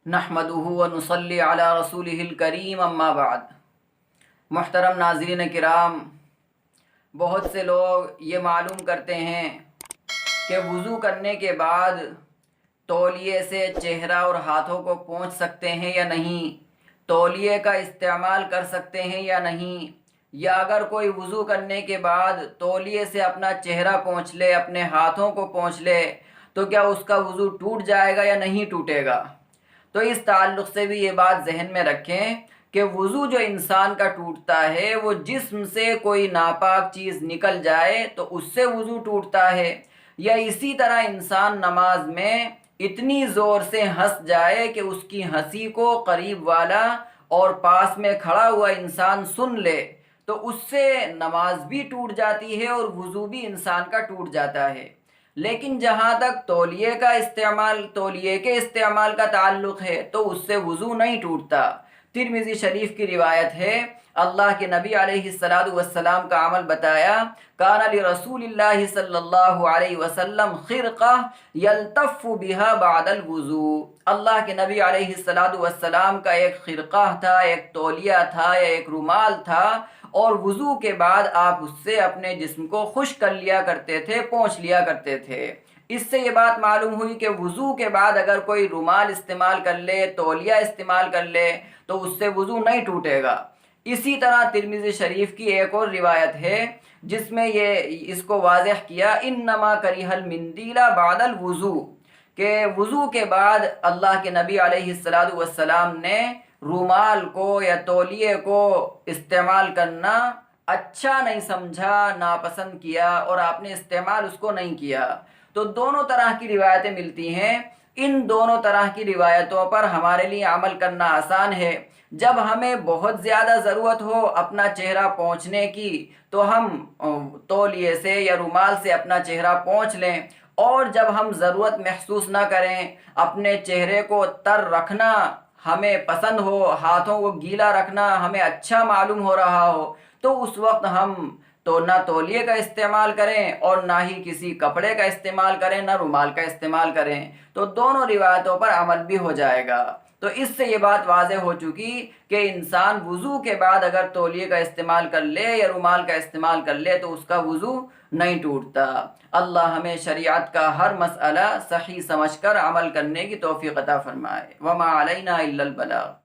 نحمدہ و نصلی علی رسولہ الکریم اما بعد۔ محترم ناظرین کرام، بہت سے لوگ یہ معلوم کرتے ہیں کہ وضو کرنے کے بعد تولیے سے چہرہ اور ہاتھوں کو پونچھ سکتے ہیں یا نہیں، تولیے کا استعمال کر سکتے ہیں یا نہیں، یا اگر کوئی وضو کرنے کے بعد تولیے سے اپنا چہرہ پونچھ لے، اپنے ہاتھوں کو پونچھ لے، تو کیا اس کا وضو ٹوٹ جائے گا یا نہیں ٹوٹے گا؟ تو اس تعلق سے بھی یہ بات ذہن میں رکھیں کہ وضو جو انسان کا ٹوٹتا ہے وہ جسم سے کوئی ناپاک چیز نکل جائے تو اس سے وضو ٹوٹتا ہے، یا اسی طرح انسان نماز میں اتنی زور سے ہنس جائے کہ اس کی ہنسی کو قریب والا اور پاس میں کھڑا ہوا انسان سن لے تو اس سے نماز بھی ٹوٹ جاتی ہے اور وضو بھی انسان کا ٹوٹ جاتا ہے۔ لیکن جہاں تک تولیے کے استعمال کا تعلق ہے تو اس سے وضو نہیں ٹوٹتا۔ ترمذی شریف کی روایت ہے، اللہ کے نبی علیہ السلام کا عمل بتایا، کان لرسول اللہ صلی اللہ علیہ وسلم خرقہ یلتف بها بعد الوضو۔ اللہ کے نبی علیہ السلام کا ایک خرقہ تھا، ایک تولیہ تھا یا ایک رومال تھا، اور وضو کے بعد آپ اس سے اپنے جسم کو خشک کر لیا کرتے تھے، پونچھ لیا کرتے تھے۔ اس سے یہ بات معلوم ہوئی کہ وضو کے بعد اگر کوئی رومال استعمال کر لے، تولیہ استعمال کر لے تو اس سے وضو نہیں ٹوٹے گا۔ اسی طرح ترمذی شریف کی ایک اور روایت ہے جس میں یہ اس کو واضح کیا، انما کریہ المندیل بعد الوضو، کہ وضو کے بعد اللہ کے نبی علیہ السلام نے رومال کو یا تولیے کو استعمال کرنا اچھا نہیں سمجھا، ناپسند کیا، اور آپ نے استعمال اس کو نہیں کیا۔ تو دونوں طرح کی روایتیں ملتی ہیں، ان دونوں طرح کی روایتوں پر ہمارے لیے عمل کرنا آسان ہے۔ جب ہمیں بہت زیادہ ضرورت ہو اپنا چہرہ پونچھنے کی تو ہم تولیے سے یا رومال سے اپنا چہرہ پونچھ لیں، اور جب ہم ضرورت محسوس نہ کریں، اپنے چہرے کو تر رکھنا ہمیں پسند ہو، ہاتھوں کو گیلا رکھنا ہمیں اچھا معلوم ہو رہا ہو، تو اس وقت ہم تو نہ تولیے کا استعمال کریں اور نہ ہی کسی کپڑے کا استعمال کریں، نہ رومال کا استعمال کریں، تو دونوں روایتوں پر عمل بھی ہو جائے گا۔ تو اس سے یہ بات واضح ہو چکی کہ انسان وضو کے بعد اگر تولیے کا استعمال کر لے یا رومال کا استعمال کر لے تو اس کا وضو نہیں ٹوٹتا۔ اللہ ہمیں شریعت کا ہر مسئلہ صحیح سمجھ کر عمل کرنے کی توفیق عطا فرمائے۔ وما علینا الا البلاغ۔